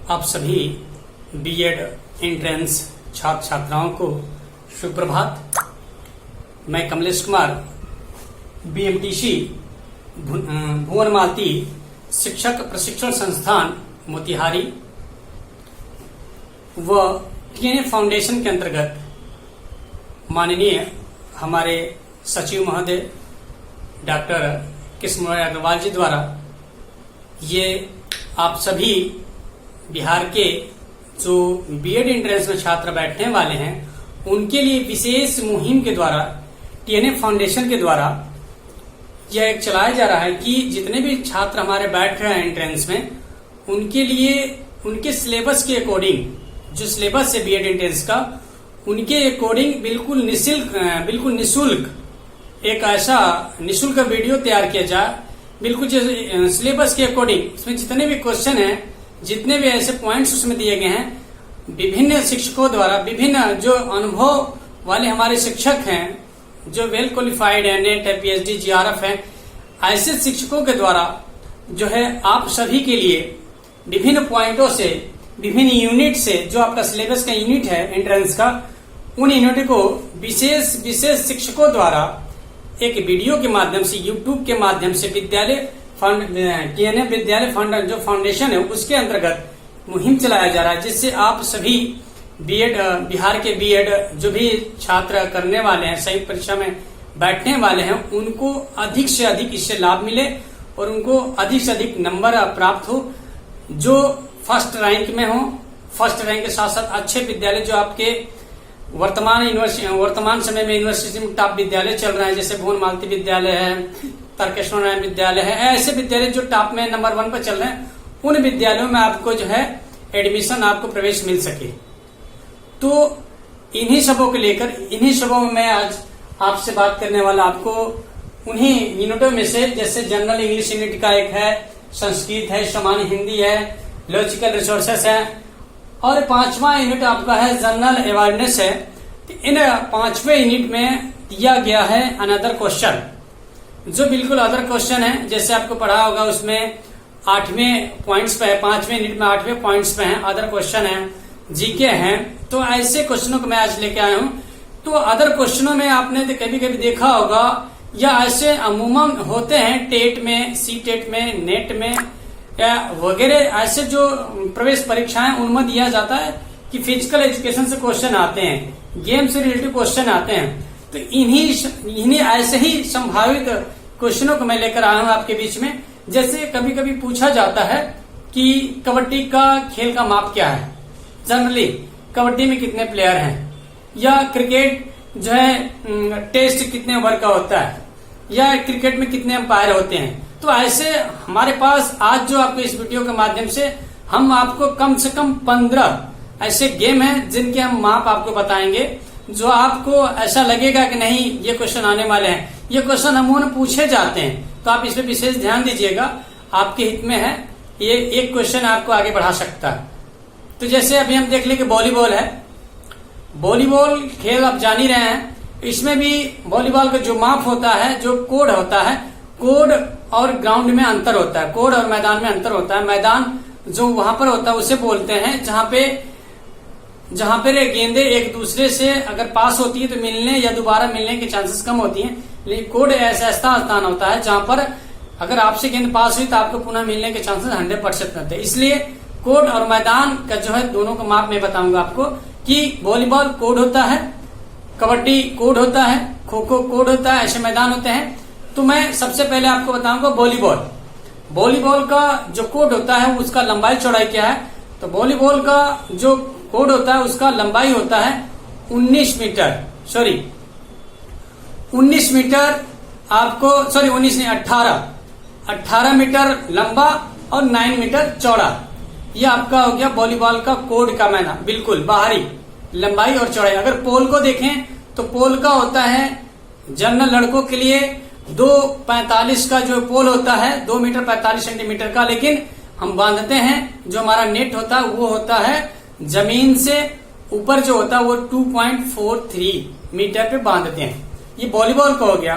आप सभी BEd entrance छात्र छात्राओं को सुप्रभात। मैं कमलेश कुमार बीएमटीसी भुवन मालती शिक्षक प्रशिक्षण संस्थान मोतिहारी व टीएनए फाउंडेशन के अंतर्गत माननीय हमारे सचिव महोदय डॉक्टर कृष्ण अग्रवाल जी द्वारा ये आप सभी बिहार के जो बीएड एंट्रेंस में छात्र बैठने वाले हैं उनके लिए विशेष मुहिम के द्वारा टीएनए फाउंडेशन के द्वारा यह एक चलाया जा रहा है कि जितने भी छात्र हमारे बैठ रहे हैं एंट्रेंस में उनके लिए उनके सिलेबस के अकॉर्डिंग जो सिलेबस है बीएड एंट्रेंस का उनके अकॉर्डिंग बिल्कुल निःशुल्क एक ऐसा निःशुल्क वीडियो तैयार किया जाए। बिल्कुल जैसे सिलेबस के अकॉर्डिंग इसमें जितने भी क्वेश्चन हैं जितने भी ऐसे पॉइंट्स उसमें दिए गए हैं विभिन्न शिक्षकों द्वारा विभिन्न जो अनुभव वाले हमारे शिक्षक हैं जो वेल क्वालिफाइड है नेट है पीएचडी जीआरएफ है ऐसे शिक्षकों के द्वारा जो है आप सभी के लिए विभिन्न पॉइंटों से विभिन्न यूनिट से जो आपका सिलेबस का यूनिट है एंट्रेंस का उन यूनिट को विशेष शिक्षकों द्वारा एक वीडियो के माध्यम से यूट्यूब के माध्यम से विद्यालय फंड टीएनए विद्यालय फंड जो फाउंडेशन है उसके अंतर्गत मुहिम चलाया जा रहा है जिससे आप सभी बीएड बिहार के बीएड जो भी छात्र करने वाले हैं संयुक्त परीक्षा में बैठने वाले हैं उनको अधिक से अधिक इससे लाभ मिले और उनको अधिक से अधिक नंबर प्राप्त हो जो फर्स्ट रैंक में हो। फर्स्ट रैंक के साथ साथ अच्छे विद्यालय जो आपके वर्तमान समय में यूनिवर्सिटी में टॉप विद्यालय चल रहे हैं जैसे भुवन मालती विद्यालय है तारकेश्वर नारायण विद्यालय है ऐसे विद्यालय जो टॉप में नंबर 1 पर चल रहे हैं उन विद्यालयों में आपको जो है एडमिशन आपको प्रवेश मिल सके। तो इन्हीं सबों को लेकर इन्हीं सबों में मैं आज आपसे बात करने वाला आपको उन्हीं यूनिटों में से जैसे जनरल इंग्लिश यूनिट का एक है संस्कृत है सामान्य हिंदी है लॉजिकल रिसोर्सेस है और 5वां यूनिट आपका है जनरल अवेयरनेस है। इन 5वें यूनिट में दिया गया है अनदर क्वेश्चन जो बिल्कुल अदर क्वेश्चन है जैसे आपको पढ़ा होगा उसमें 8वें पॉइंट्स पे है 5वें यूनिट में 8वें पॉइंट्स पे है अदर क्वेश्चन है जीके हैं। तो ऐसे क्वेश्चनों को मैं आज लेके आया हूँ। तो अदर क्वेश्चनों में आपने कभी कभी देखा होगा या ऐसे अमूमन होते हैं टेट में सी टेट में नेट में या वगैरह ऐसे जो प्रवेश परीक्षाएं उनमें दिया जाता है कि फिजिकल एजुकेशन से क्वेश्चन आते हैं गेम से रिलेटेड क्वेश्चन आते हैं। तो इन्हीं ऐसे ही संभावित क्वेश्चनों को मैं लेकर आया हूँ आपके बीच में। जैसे कभी कभी पूछा जाता है कि कबड्डी का खेल का माप क्या है जनरली कबड्डी में कितने प्लेयर हैं या क्रिकेट जो है टेस्ट कितने ओवर का होता है या क्रिकेट में कितने अंपायर होते हैं। तो ऐसे हमारे पास आज जो आपको इस वीडियो के माध्यम से हम आपको कम से कम 15 ऐसे गेम हैं जिनके हम माप आपको बताएंगे जो आपको ऐसा लगेगा कि नहीं ये क्वेश्चन आने वाले हैं ये क्वेश्चन अमूमन पूछे जाते हैं तो आप इस पे विशेष ध्यान दीजिएगा आपके हित में है ये एक क्वेश्चन आपको आगे बढ़ा सकता है। तो जैसे अभी हम देख लें कि वॉलीबॉल है वॉलीबॉल खेल आप जान ही रहे हैं इसमें भी वॉलीबॉल का जो माप होता है जो कोड होता है कोड और ग्राउंड में अंतर होता है कोड और मैदान में अंतर होता है। मैदान जो वहां पर होता है उसे बोलते हैं जहां पे गेंदे एक दूसरे से अगर पास होती है तो मिलने या दोबारा मिलने के चांसेस कम होती हैं। लेकिन कोड ऐसा स्थान होता है जहां पर अगर आपसे गेंद पास हुई तो आपको पुनः मिलने के चांसेस 100% रहते हैं। इसलिए कोड और मैदान का जो है दोनों का माप मैं बताऊंगा आपको कि वॉलीबॉल कोड होता है कबड्डी कोड होता है खो खो कोड होता है ऐसे मैदान होते हैं। तो मैं सबसे पहले आपको बताऊंगा वॉलीबॉल का जो कोड होता है उसका लंबाई चौड़ाई क्या है। तो वॉलीबॉल का जो कोड होता है उसका लंबाई होता है 19 मीटर आपको 18 मीटर लंबा और 9 मीटर चौड़ा। ये आपका हो गया वॉलीबॉल का कोड का मैना बिल्कुल बाहरी लंबाई और चौड़ाई। अगर पोल को देखें तो पोल का होता है जनरल लड़कों के लिए 2.45 का जो पोल होता है 2 मीटर 45 सेंटीमीटर का। लेकिन हम बांधते हैं जो हमारा नेट होता है वो होता है जमीन से ऊपर जो होता है वो 2.43 मीटर पे बांधते हैं। ये वॉलीबॉल का हो गया।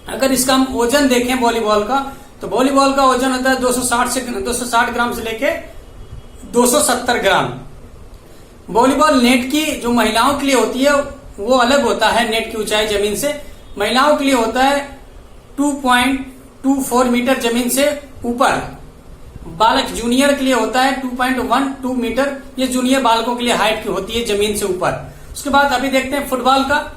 अगर इसका हम वजन देखें वॉलीबॉल का तो वॉलीबॉल का वजन होता है 260 ग्राम से लेके 270 ग्राम। वॉलीबॉल नेट की जो महिलाओं के लिए होती है वो अलग होता है, नेट की ऊंचाई जमीन से। महिलाओं के लिए होता है 2.24 मीटर जमीन से ऊपर। बालक जूनियर के लिए होता है 2.12 मीटर, ये जूनियर बालकों के लिए हाइट की होती है जमीन से ऊपर। उसके बाद अभी देखते हैं फुटबॉल का।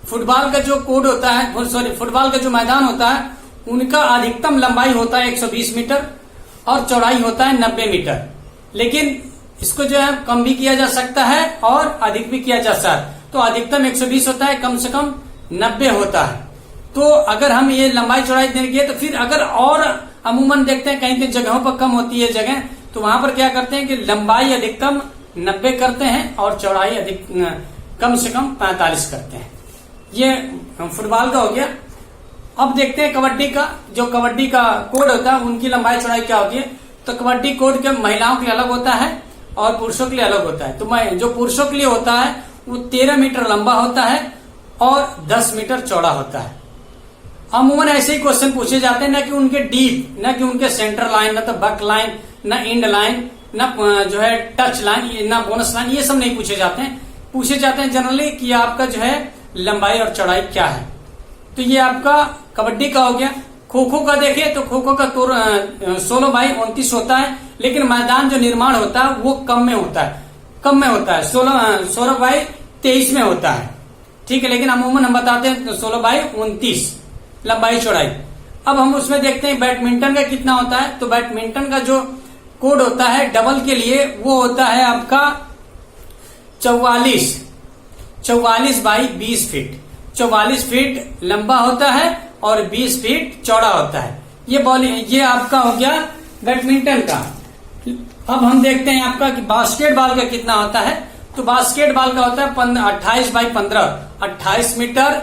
फुटबॉल का जो कोड होता है, सॉरी, फुटबॉल का जो मैदान होता है उनका अधिकतम लंबाई होता है 120 मीटर और चौड़ाई होता है 90 मीटर। लेकिन इसको जो है कम भी किया जा सकता है और अधिक भी किया जा सकता है। तो अधिकतम 120 होता है, कम से कम 90 होता है। तो अगर हम ये लंबाई चौड़ाई देंगे तो फिर अगर और अमूमन देखते हैं कहीं कहीं जगहों पर कम होती है जगह, तो वहां पर क्या करते हैं कि लंबाई अधिकतम 90 करते हैं और चौड़ाई अधिक कम से कम 45 करते हैं। ये फुटबॉल का हो गया। अब देखते हैं कबड्डी का। जो कबड्डी का कोड होता है उनकी लंबाई चौड़ाई क्या होती है। तो कबड्डी कोड के महिलाओं के लिए अलग होता है और पुरुषों के लिए अलग होता है। तो जो पुरुषों के लिए होता है वो 13 मीटर लंबा होता है और 10 मीटर चौड़ा होता है। अमूमन ऐसे ही क्वेश्चन पूछे जाते हैं, न कि उनके डीप, न कि उनके सेंटर लाइन, न तो बक लाइन, न इंड लाइन, न जो है टच लाइन, न बोनस लाइन, ये सब नहीं पूछे जाते हैं। पूछे जाते हैं जनरली कि आपका जो है लंबाई और चौड़ाई क्या है। तो ये आपका कबड्डी का हो गया। खो खो का देखें तो खो खो का 16x29 होता है, लेकिन मैदान जो निर्माण होता है वो कम में होता है, 16x23 में होता है। ठीक है, लेकिन अमूमन हम बताते हैं 16x29 लंबाई चौड़ाई। अब हम उसमें देखते हैं बैडमिंटन का कितना होता है। तो बैडमिंटन का जो कोड होता है डबल के लिए वो होता है आपका 44x20 फीट। 44 फीट लंबा होता है और 20 फीट चौड़ा होता है। ये आपका हो गया बैडमिंटन का। अब हम देखते हैं आपका कि बास्केटबॉल का कितना होता है। तो बास्केटबॉल का होता है 28x15, 28 मीटर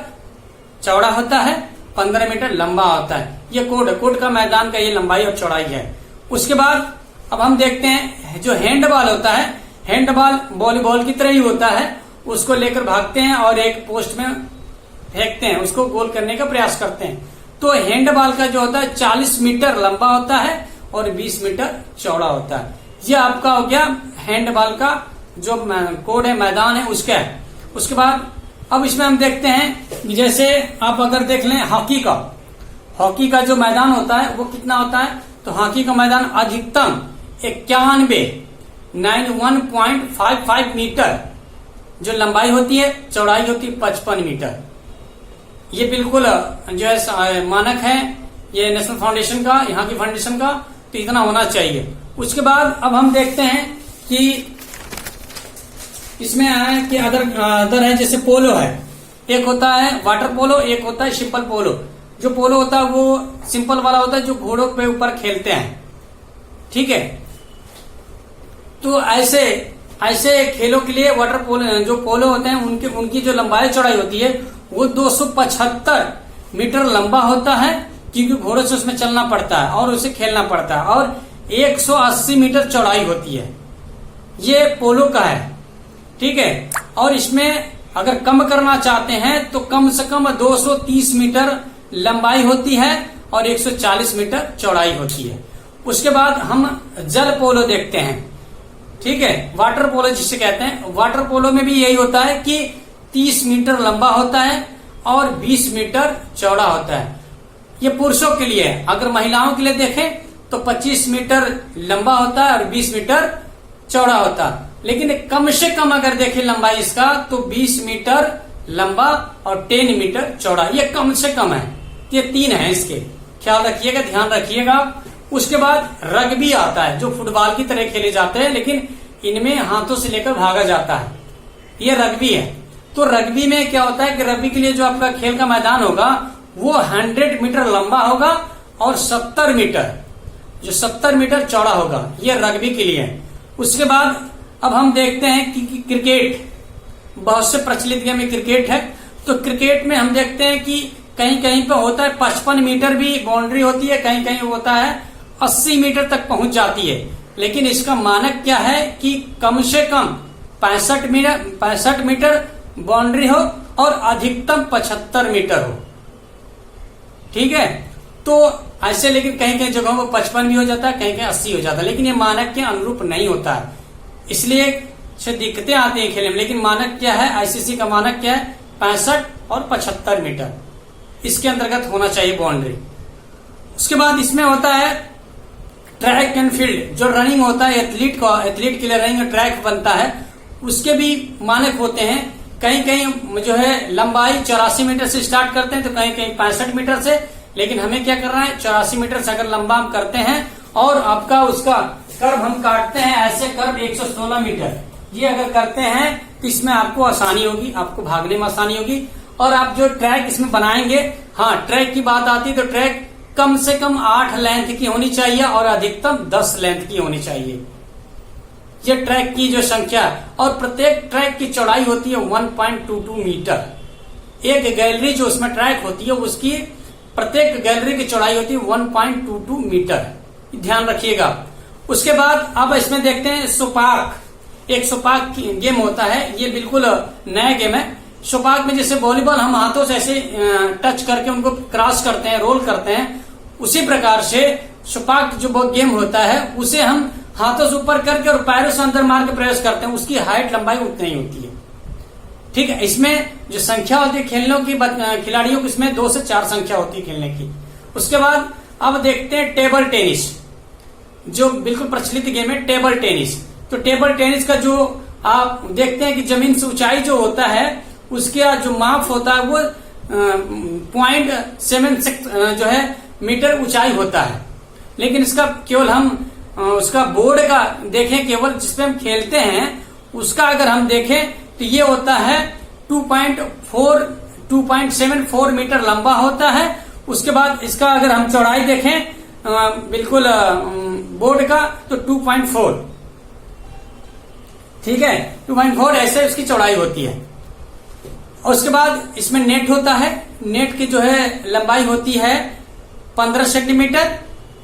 चौड़ा होता है, 15 मीटर लंबा होता है। ये कोड का मैदान का ये लंबाई और चौड़ाई है। उसके बाद अब हम देखते हैं जो हैंडबॉल होता है। हैंडबॉल वॉलीबॉल की तरह ही होता है। उसको लेकर भागते हैं और एक पोस्ट में फेंकते हैं, उसको गोल करने का प्रयास करते हैं। तो हैंडबॉल का जो होता है 40 मीटर लंबा होता है और 20 मीटर चौड़ा होता है। यह आपका हो गया हैंडबॉल का जो कोड है, मैदान है उसका है। उसके बाद अब इसमें हम देखते हैं, जैसे आप अगर देख लें हॉकी का जो मैदान होता है वो कितना होता है। तो हॉकी का मैदान अधिकतम 91.55 मीटर जो लंबाई होती है, चौड़ाई होती है 55 मीटर। ये बिल्कुल जो है मानक है ये नेशनल फाउंडेशन का, यहाँ की फाउंडेशन का, तो इतना होना चाहिए। उसके बाद अब हम देखते हैं कि इसमें है कि अदर है, जैसे पोलो है। एक होता है वाटर पोलो, एक होता है सिंपल पोलो। जो पोलो होता है वो सिंपल वाला होता है जो घोड़ों पे ऊपर खेलते हैं। ठीक है, तो ऐसे खेलों के लिए वाटर पोलो जो पोलो होते हैं उनकी जो लंबाई चौड़ाई होती है वो 275 मीटर लंबा होता है, क्योंकि घोड़ों से उसमें चलना पड़ता है और उसे खेलना पड़ता है, और 180 मीटर चौड़ाई होती है। ये पोलो का है। ठीक है, और इसमें अगर कम करना चाहते हैं तो कम से कम 230 मीटर लंबाई होती है और 140 मीटर चौड़ाई होती है। उसके बाद हम जल पोलो देखते हैं। ठीक है, वाटर पोलो जिसे कहते हैं। वाटर पोलो में भी यही होता है कि 30 मीटर लंबा होता है और 20 मीटर चौड़ा होता है। ये पुरुषों के लिए है। अगर महिलाओं के लिए देखें तो 25 मीटर लंबा होता है और 20 मीटर चौड़ा होता है। लेकिन कम से कम अगर देखें लंबाई इसका तो 20 मीटर लंबा और 10 मीटर चौड़ा, ये कम से कम है। ये 3 है, इसके ख्याल रखिएगा, ध्यान रखिएगा। उसके बाद रग्बी आता है जो फुटबॉल की तरह खेले जाते हैं, लेकिन इनमें हाथों से लेकर भागा जाता है। ये रग्बी है। तो रग्बी में क्या होता है कि रग्बी के लिए जो आपका खेल का मैदान होगा वो 100 मीटर लंबा होगा और 70 मीटर चौड़ा होगा। ये रग्बी के लिए है। उसके बाद अब हम देखते हैं कि क्रिकेट, बहुत से प्रचलित गेम में क्रिकेट है। तो क्रिकेट में हम देखते हैं कि कहीं कहीं पे होता है 55 मीटर भी बाउंड्री होती है, कहीं कहीं होता है 80 मीटर तक पहुंच जाती है। लेकिन इसका मानक क्या है कि कम से कम 65 मीटर बाउंड्री हो और अधिकतम 75 मीटर हो। ठीक है, तो ऐसे, लेकिन कहीं कहीं जगहों पर 55 भी हो जाता है, कहीं कहीं 80 हो जाता है, लेकिन ये मानक के अनुरूप नहीं होता है, इसलिए से दिक्कतें आती हैं खेलने में। लेकिन मानक क्या है, आईसीसी का मानक क्या है, 65 और 75 मीटर, इसके अंतर्गत होना चाहिए बाउंड्री। उसके बाद इसमें होता है ट्रैक एंड फील्ड, जो रनिंग होता है एथलीट के लिए रनिंग ट्रैक बनता है, उसके भी मानक होते हैं। कहीं कहीं जो है लंबाई 84 मीटर से स्टार्ट करते हैं, तो कहीं कहीं 65 मीटर से, लेकिन हमें क्या करना है, 84 मीटर से अगर लंबा हम करते हैं और आपका उसका कर्व हम काटते हैं, ऐसे कर्व 116 मीटर ये अगर करते हैं तो इसमें आपको आसानी होगी, आपको भागने में आसानी होगी। और आप जो ट्रैक इसमें बनाएंगे, हाँ ट्रैक की बात आती है तो ट्रैक कम से कम 8 लेंथ की होनी चाहिए और अधिकतम 10 लेंथ की होनी चाहिए, ये ट्रैक की जो संख्या। और प्रत्येक ट्रैक की चौड़ाई होती है 1.22 मीटर। एक गैलरी जो उसमें ट्रैक होती है उसकी प्रत्येक गैलरी की चौड़ाई होती है 1.22 मीटर, ध्यान रखिएगा। उसके बाद अब इसमें देखते हैं सोपाक, एक सोपाक गेम होता है, ये बिल्कुल नया गेम है। सोपाक में जैसे वॉलीबॉल हम हाथों से ऐसे टच करके उनको क्रॉस करते हैं, रोल करते हैं, उसी प्रकार से सोपाक जो गेम होता है उसे हम हाथों से ऊपर करके और पैरों से अंदर मार के प्रवेश करते हैं, उसकी हाइट लंबाई उतनी ही होती है, ठीक है। इसमें जो संख्या होती है खेलने की, खिलाड़ियों की इसमें 2 से 4 संख्या होती है खेलने की। उसके बाद अब देखते हैं टेबल टेनिस, जो बिल्कुल प्रचलित गेम है टेबल टेनिस। तो टेबल टेनिस का जो आप देखते हैं कि जमीन से ऊंचाई जो होता है उसका जो माप होता है वो 0.76 जो है मीटर ऊंचाई होता है। लेकिन इसका केवल हम उसका बोर्ड का देखें, केवल जिसपे हम खेलते हैं उसका अगर हम देखें तो ये होता है 2.74 मीटर लंबा होता है। उसके बाद इसका अगर हम चौड़ाई देखें बिल्कुल बोर्ड का तो 2.4, ठीक है, 2.4 ऐसे उसकी चौड़ाई होती है। और उसके बाद इसमें नेट होता है, नेट की जो है लंबाई होती है 15 सेंटीमीटर।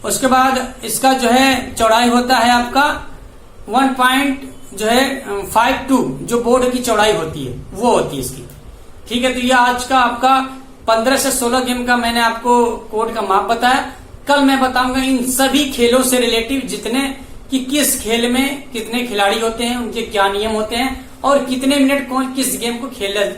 उसके बाद इसका जो है चौड़ाई होता है आपका 1.52 जो बोर्ड की चौड़ाई होती है वो होती है इसकी, ठीक है। तो ये आज का आपका 15 से 16 गेम का मैंने आपको कोड का माप बताया। कल मैं बताऊंगा इन सभी खेलों से रिलेटिव जितने कि किस खेल में कितने खिलाड़ी होते हैं, उनके क्या नियम होते हैं और कितने मिनट कौन किस गेम को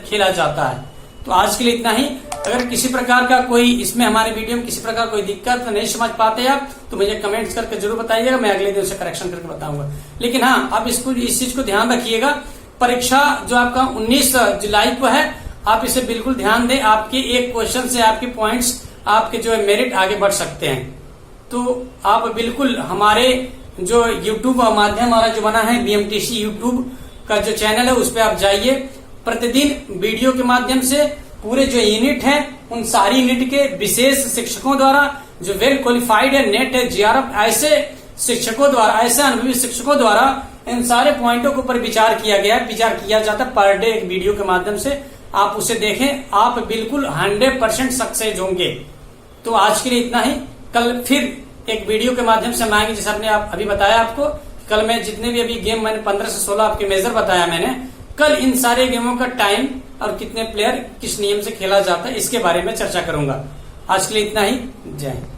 खेला जाता है। तो आज के लिए इतना ही। अगर किसी प्रकार का कोई इसमें हमारे वीडियो में किसी प्रकार कोई दिक्कत नहीं समझ पाते आप तो मुझे कमेंट्स करके जरूर बताइएगा, मैं अगले दिन से करेक्शन करके बताऊंगा। लेकिन हाँ, आप इस चीज को ध्यान रखिएगा, परीक्षा जो आपका 19 जुलाई को है, आप इसे बिल्कुल ध्यान दें। आपके एक क्वेश्चन से आपके पॉइंट्स, आपके जो है मेरिट आगे बढ़ सकते हैं। तो आप बिल्कुल हमारे जो यूट्यूब माध्यम हमारा जो बना है BMTC यूट्यूब का जो चैनल है उस पर आप जाइए, प्रतिदिन वीडियो के माध्यम से पूरे जो यूनिट है उन सारी यूनिट के विशेष शिक्षकों द्वारा जो वेल क्वालिफाइड है, नेट है, GRF ऐसे शिक्षकों द्वारा, ऐसे अनुभवी शिक्षकों द्वारा इन सारे पॉइंटों के ऊपर विचार किया गया है, विचार किया जाता है पर डे एक वीडियो के माध्यम से। आप उसे देखें, आप बिल्कुल 100% सक्सेस होंगे। तो आज के लिए इतना ही। कल फिर एक वीडियो के माध्यम से हम आएंगे, जैसे आपने अभी बताया आपको। कल मैं जितने भी अभी गेम मैंने 15 से 16 आपके मेजर बताया मैंने, कल इन सारे गेमों का टाइम और कितने प्लेयर किस नियम से खेला जाता है इसके बारे में चर्चा करूंगा। आज के लिए इतना ही। जय हिंद।